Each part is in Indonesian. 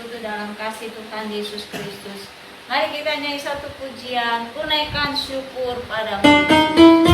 bersekutu dalam kasih Tuhan Yesus Kristus. Mari kita nyanyi satu pujian, ku naikkan syukur padamu Yesus.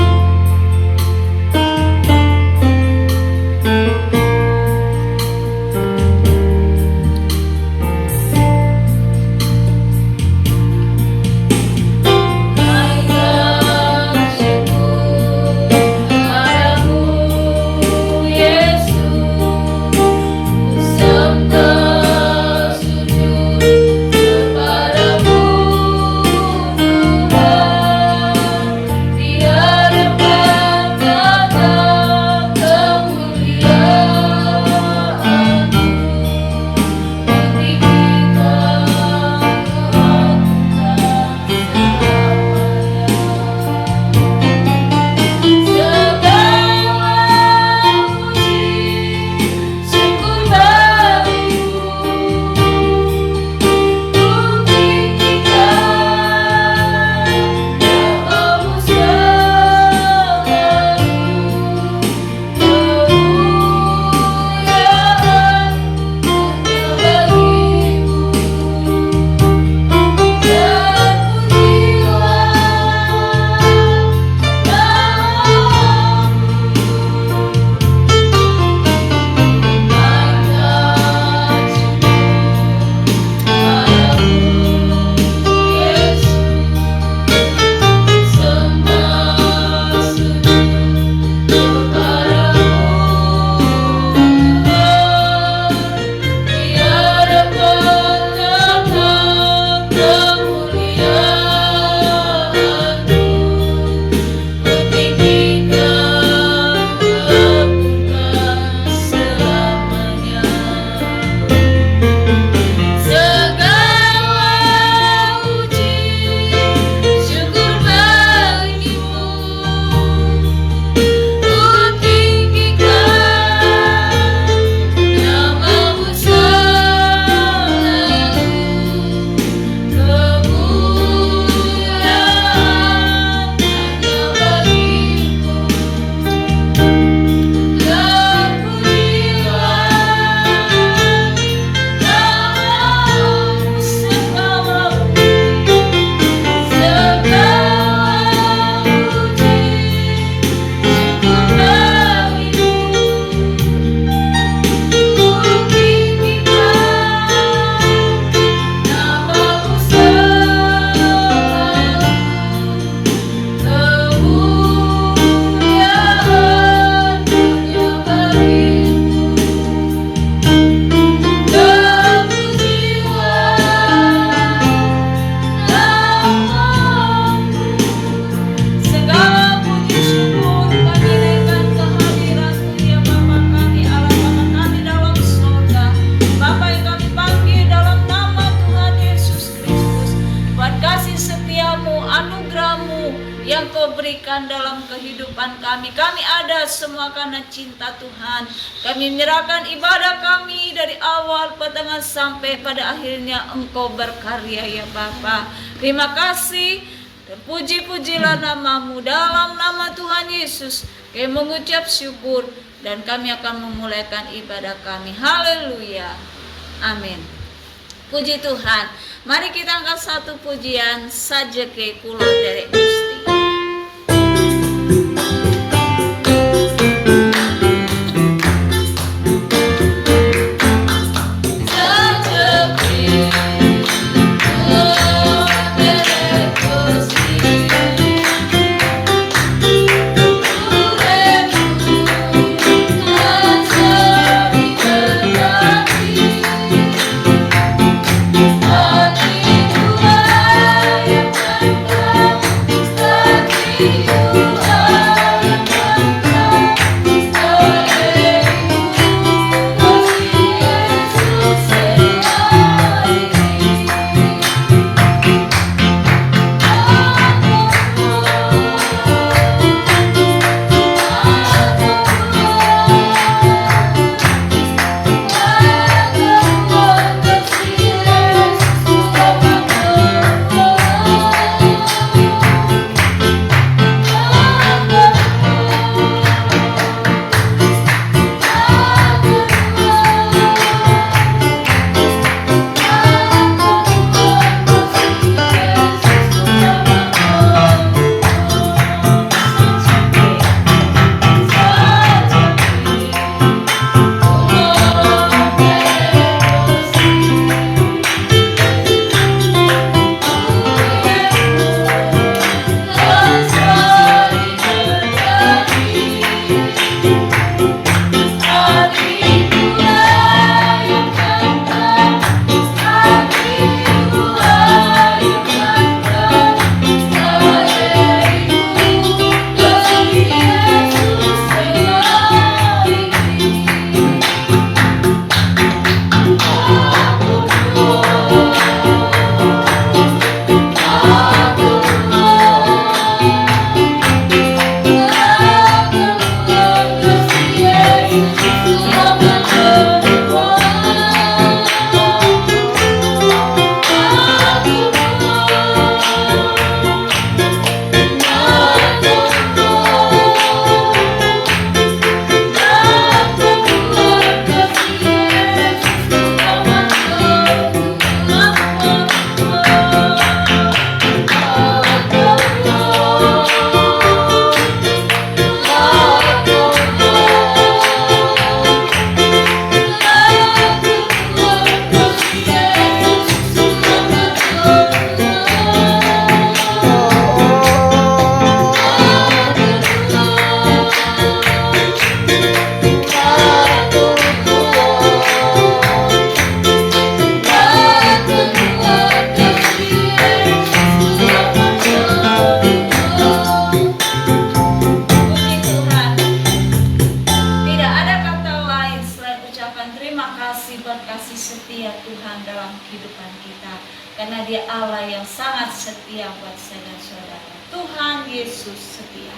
Yang Kau berikan dalam kehidupan kami. Kami ada semua karena cinta Tuhan. Kami menyerahkan ibadah kami dari awal pertengahan sampai pada akhirnya Engkau berkarya ya Bapa. Terima kasih. Terpuji-pujilah namamu dalam nama Tuhan Yesus. Kami mengucap syukur dan kami akan memulaikan ibadah kami. Haleluya. Amin. Puji Tuhan. Mari kita angkat satu pujian, Sajeke Kula Derek Gusti. Allah yang sangat setia buat saudara-saudara. Tuhan Yesus setia.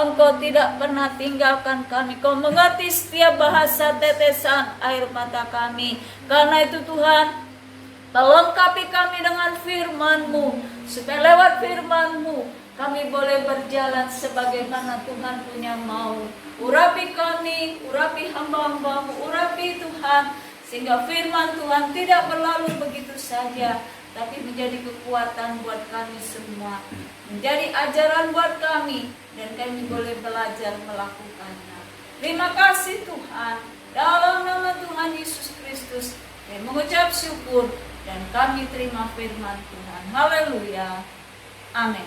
Engkau tidak pernah tinggalkan kami. Kau mengerti setiap bahasa tetesan air mata kami. Karena itu Tuhan, pelengkapi kami dengan firman-Mu, supaya lewat firman-Mu kami boleh berjalan sebagaimana Tuhan punya mau. Urapi kami, urapi hamba-hamba-Mu, urapi Tuhan, sehingga firman Tuhan tidak berlalu begitu saja, tapi menjadi kekuatan buat kami semua, menjadi ajaran buat kami, dan kami boleh belajar melakukannya. Terima kasih Tuhan, dalam nama Tuhan Yesus Kristus kami mengucap syukur, dan kami terima firman Tuhan. Haleluya, amin.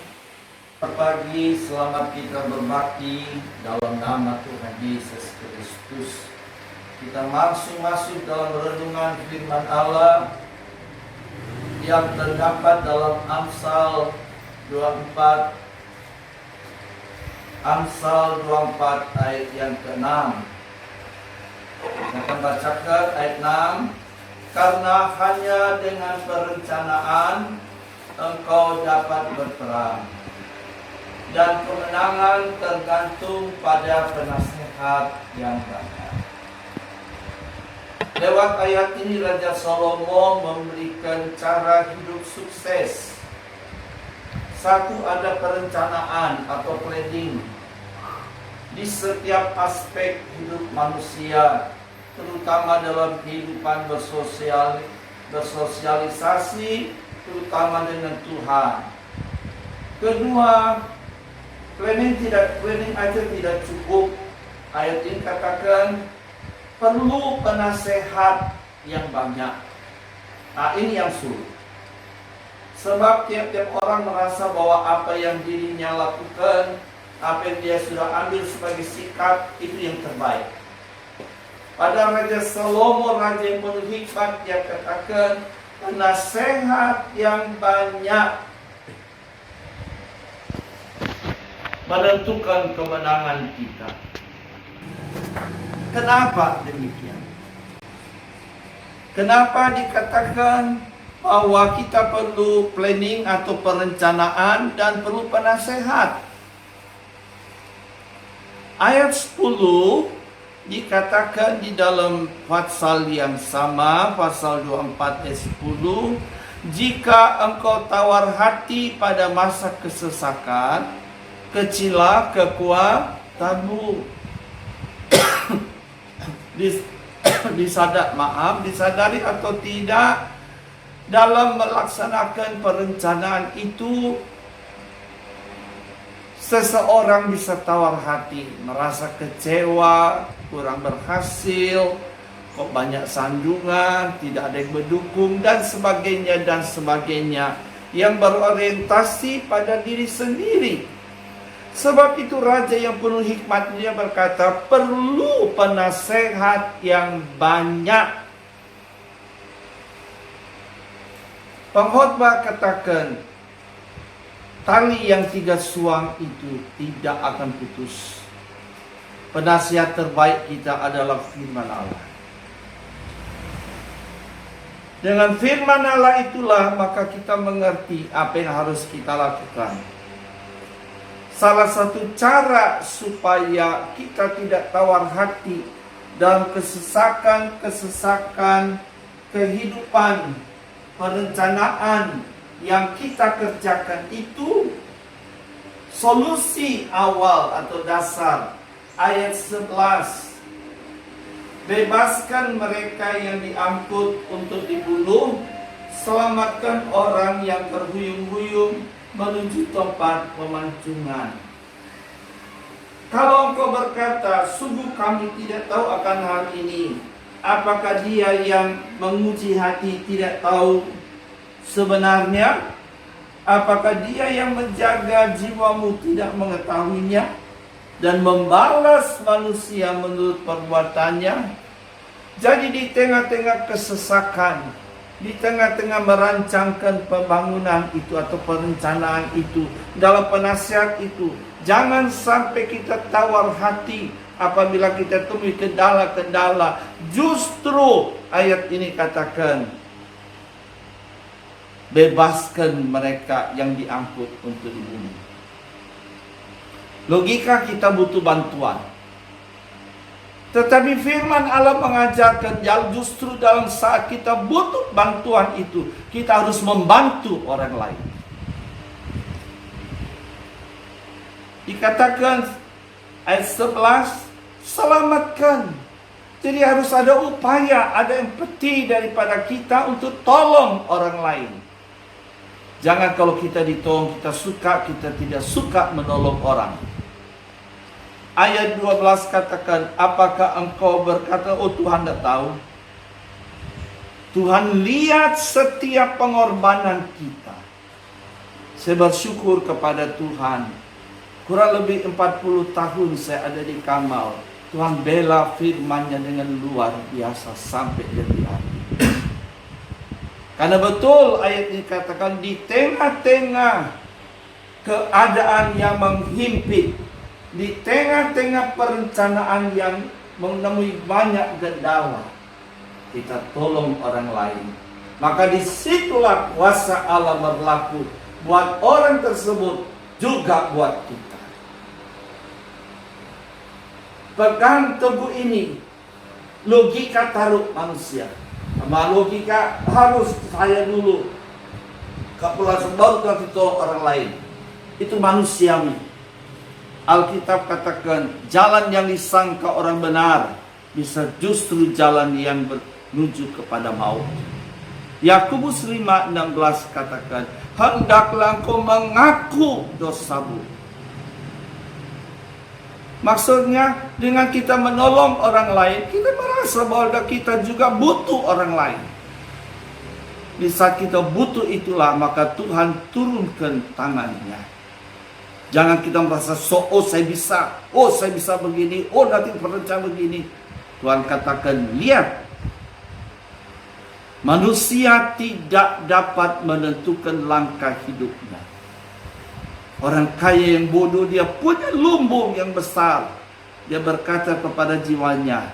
Selamat pagi, selamat kita berbakti dalam nama Tuhan Yesus Kristus. Kita masuk dalam renungan firman Allah yang terdapat dalam Amsal 24 ayat yang ke-6. Saya akan bacakan ayat 6. Karena hanya dengan perencanaan engkau dapat berperang, dan kemenangan tergantung pada penasehat yang banyak. Lewat ayat ini Raja Salomo memberikan cara hidup sukses. Satu, ada perencanaan atau planning di setiap aspek hidup manusia, terutama dalam kehidupan bersosialisasi, terutama dengan Tuhan. Kedua, planning aja tidak cukup. Ayat ini katakan perlu penasehat yang banyak. Nah, ini yang sulit. Sebab tiap-tiap orang merasa bahwa apa yang dirinya lakukan, apa yang dia sudah ambil sebagai sikap, itu yang terbaik. Pada Raja Salomo, raja yang penuh hikmat, dia katakan penasehat yang banyak menentukan kemenangan kita. Kenapa demikian? Kenapa dikatakan bahwa kita perlu planning atau perencanaan dan perlu penasehat? Ayat 10 dikatakan di dalam pasal yang sama, pasal 24 ayat 10, jika engkau tawar hati pada masa kesesakan, kecilah kekuatanmu. Disadari atau tidak, dalam melaksanakan perencanaan itu, seseorang bisa tawar hati, merasa kecewa, kurang berhasil, kok banyak sandungan, tidak ada yang mendukung, dan sebagainya, yang berorientasi pada diri sendiri. Sebab itu raja yang penuh hikmat dia berkata, perlu penasehat yang banyak. Pengkhotbah katakan, tali yang 3 suang itu tidak akan putus. Penasihat terbaik kita adalah firman Allah. Dengan firman Allah itulah maka kita mengerti apa yang harus kita lakukan. Salah satu cara supaya kita tidak tawar hati dalam kesesakan kehidupan, perencanaan yang kita kerjakan itu, solusi awal atau dasar ayat 11, bebaskan mereka yang diangkut untuk dibunuh, selamatkan orang yang terhuyung-huyung menuju tempat pemancungan. Kalau engkau berkata, sungguh kami tidak tahu akan hal ini, apakah dia yang menguji hati tidak tahu sebenarnya? Apakah dia yang menjaga jiwamu tidak mengetahuinya dan membalas manusia menurut perbuatannya? Jadi di tengah-tengah kesesakan, di tengah-tengah merancangkan pembangunan itu atau perencanaan itu, dalam penasihat itu, jangan sampai kita tawar hati apabila kita temui kendala-kendala. Justru ayat ini katakan, bebaskan mereka yang diangkut untuk dibunuh. Logika kita butuh bantuan. Tetapi firman Allah mengajarkan justru dalam saat kita butuh bantuan itu, kita harus membantu orang lain. Dikatakan ayat 11, selamatkan. Jadi harus ada upaya, ada empati daripada kita untuk tolong orang lain. Jangan kalau kita ditolong, kita tidak suka menolong orang. Ayat 12 katakan, apakah engkau berkata, oh Tuhan tidak tahu? Tuhan lihat setiap pengorbanan kita. Saya bersyukur kepada Tuhan. Kurang lebih 40 tahun saya ada di Kamal. Tuhan bela firman-Nya dengan luar biasa sampai detik hari. Karena betul ayat ini katakan, di tengah-tengah keadaan yang menghimpit, di tengah-tengah perencanaan yang menemui banyak kendala, kita tolong orang lain. Maka disitulah kuasa Allah berlaku buat orang tersebut, juga buat kita. Pegang teguh ini, logika taruh manusia. Sama logika harus saya dulu, kapulasan baru kita tolong orang lain. Itu manusiawi. Alkitab katakan, jalan yang disangka orang benar bisa justru jalan yang menuju kepada maut. Yakobus 5:16 katakan, hendaklah engkau mengaku dosamu. Maksudnya, dengan kita menolong orang lain, kita merasa bahwa kita juga butuh orang lain. Di saat kita butuh itulah, maka Tuhan turunkan tangannya. Jangan kita merasa, saya bisa begini, nanti perencanaan begini. Tuhan katakan, lihat, Manusia tidak dapat menentukan langkah hidupnya. Orang kaya yang bodoh, dia punya lumbung yang besar. Dia berkata kepada jiwanya,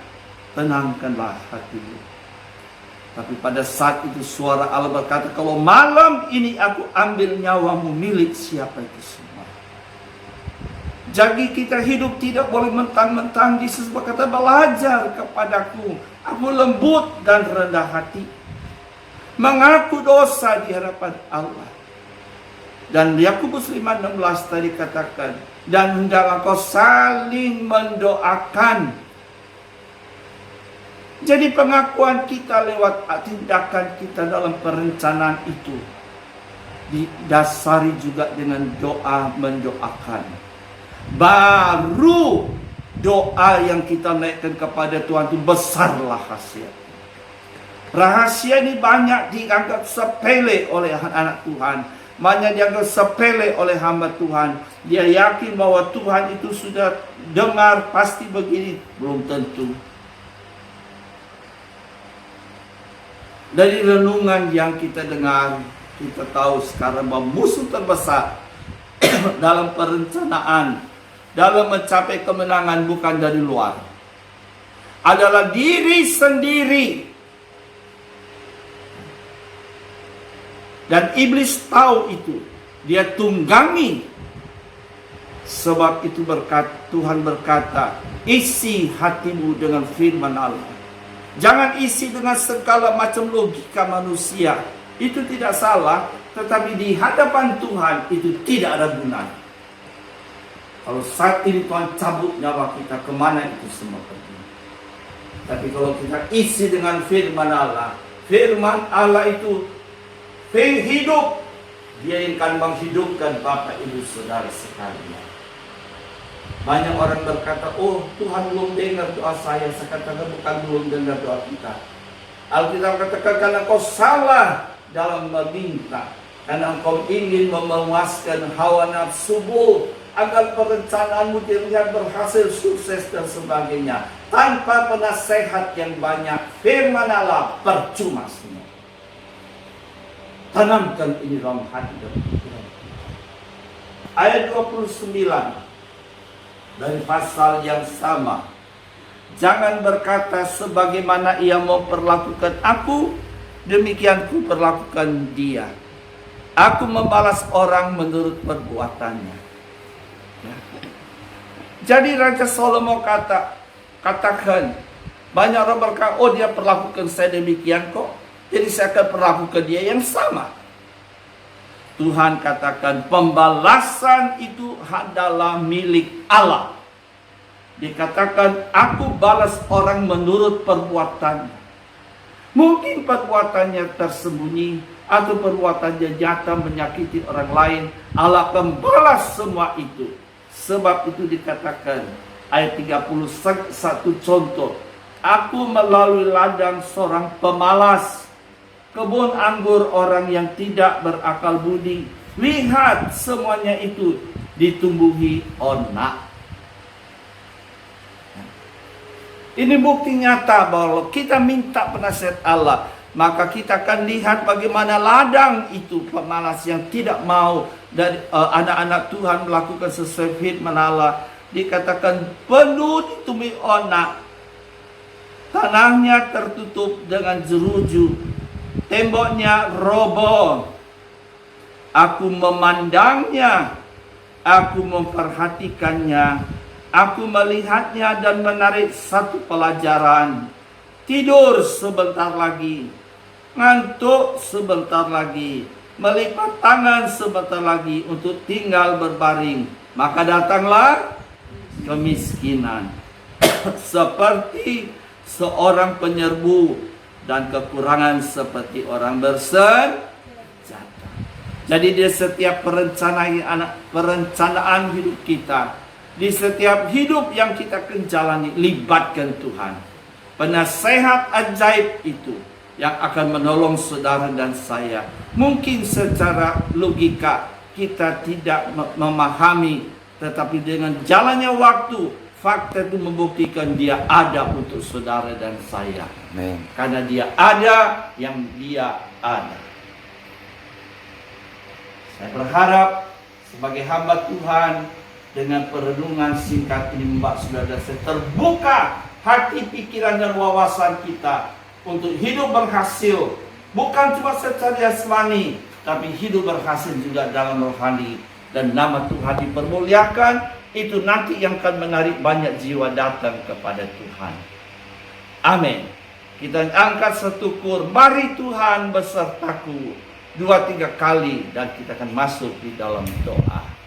tenangkanlah hatimu. Tapi pada saat itu suara Allah berkata, kalau malam ini aku ambil nyawamu, milik siapa itu semua. Jadi kita hidup tidak boleh mentang-mentang. Yesus berkata, belajar kepadaku, aku lembut dan rendah hati, mengaku dosa di hadapan Allah. Dan Yakobus 5:16 tadi katakan, dan hendaklah kau saling mendoakan. Jadi pengakuan kita lewat tindakan kita dalam perencanaan itu didasari juga dengan doa mendoakan. Baru doa yang kita naikkan kepada Tuhan itu besarlah hasil. Rahasia ini banyak dianggap sepele oleh anak Tuhan. Banyak dianggap sepele oleh hamba Tuhan. Dia yakin bahwa Tuhan itu sudah dengar, pasti begini. Belum tentu. Dari renungan yang kita dengar, kita tahu sekarang bahwa musuh terbesar dalam perencanaan, dalam mencapai kemenangan bukan dari luar, adalah diri sendiri. Dan iblis tahu itu. Dia tunggangi. Sebab itu Tuhan berkata, isi hatimu dengan firman Allah. Jangan isi dengan segala macam logika manusia. Itu tidak salah. Tetapi di hadapan Tuhan itu tidak ada gunanya. Kalau saat ini Tuhan cabut nyawa kita, kemana itu semua pergi. Tapi kalau kita isi dengan firman Allah itu hidup. Dia yang akan menghidupkan Bapak Ibu Saudara sekalian. Banyak orang berkata, oh Tuhan belum dengar doa saya. Saya katakan bukan belum dengar doa kita. Alkitab katakan karena kau salah dalam meminta. Karena engkau ingin memuaskan hawa nafsumu, agar perencanaanmu dilihat berhasil, sukses dan sebagainya. Tanpa penasehat yang banyak, firman Allah percuma semua. Tanamkan ini dalam hati dan pikiran. Ayat 29 dari pasal yang sama. Jangan berkata sebagaimana ia mau perlakukan aku, demikian ku perlakukan dia. Aku membalas orang menurut perbuatannya. Ya. Jadi Raja Salomo katakan, banyak orang berkata, oh dia perlakukan saya demikian kok, jadi saya akan perlakukan dia yang sama. Tuhan katakan pembalasan itu adalah milik Allah. Dikatakan aku balas orang menurut perbuatannya. Mungkin perbuatannya tersembunyi atau perbuatannya nyata menyakiti orang lain. Allah akan balas semua itu. Sebab itu dikatakan ayat 31 contoh. Aku melalui ladang seorang pemalas, kebun anggur orang yang tidak berakal budi. Lihat semuanya itu ditumbuhi onak. Ini bukti nyata bahwa kita minta penasihat Allah, maka kita akan lihat bagaimana ladang itu pemalas yang tidak mau dari anak-anak Tuhan melakukan sesuai firman Allah. Dikatakan penuh ditumbuhi onak, tanahnya tertutup dengan jeruju, temboknya roboh. Aku memandangnya, aku memperhatikannya, aku melihatnya dan menarik satu pelajaran. Tidur sebentar lagi, ngantuk sebentar lagi, melipat tangan sebentar lagi untuk tinggal berbaring. Maka datanglah kemiskinan seperti seorang penyerbu, dan kekurangan seperti orang bersenjata. Jadi di setiap perencanaan hidup kita, di setiap hidup yang kita akan jalani, libatkan Tuhan. Penasehat ajaib itu yang akan menolong saudara dan saya. Mungkin secara logika kita tidak memahami, tetapi dengan jalannya waktu, fakta itu membuktikan dia ada untuk saudara dan saya. Amin. Karena dia ada yang dia ada. Saya berharap sebagai hamba Tuhan, dengan perenungan singkat ini Mbak Saudara saya terbuka hati, pikiran dan wawasan kita untuk hidup berhasil. Bukan cuma secara jasmani, tapi hidup berhasil juga dalam rohani. Dan nama Tuhan dipermuliakan, itu nanti yang akan menarik banyak jiwa datang kepada Tuhan. Amin. Kita angkat satu kur, mari Tuhan besertaku, 2-3 kali, dan kita akan masuk di dalam doa.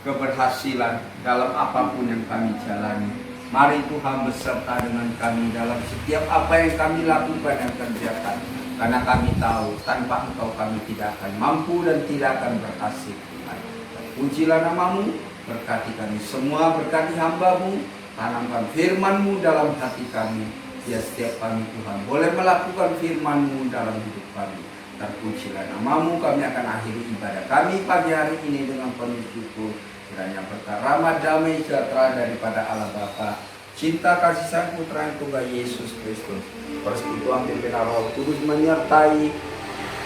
Keberhasilan dalam apapun yang kami jalani. Mari Tuhan beserta dengan kami dalam setiap apa yang kami lakukan dan kerjakan. Karena kami tahu tanpa Engkau kami tidak akan mampu dan tidak akan berhasil Tuhan. Pujilah nama-Mu, berkati kami semua, berkati hamba-Mu, tanamkan firman-Mu dalam hati kami. Ya setiap kami Tuhan boleh melakukan firman-Mu dalam hidup kami. Dan pujilah nama-Mu, kami akan akhiri ibadah kami pagi hari ini dengan penuh syukur. Kiranya berkah rahmat damai sejahtera daripada Allah Bapa, cinta kasih Sang Putra yang tunggal Yesus Kristus, persekutuan pimpinan Roh Kudus menyertai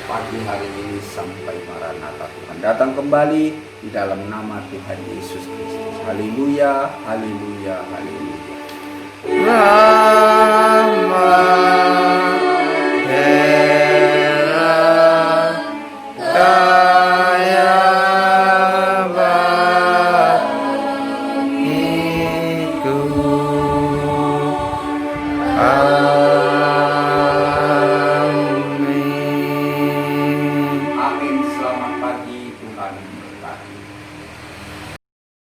pagi hari ini sampai Maranatha. Tuhan datang kembali di dalam nama Tuhan Yesus Kristus. Haleluya, haleluya, haleluya. Rama Amen.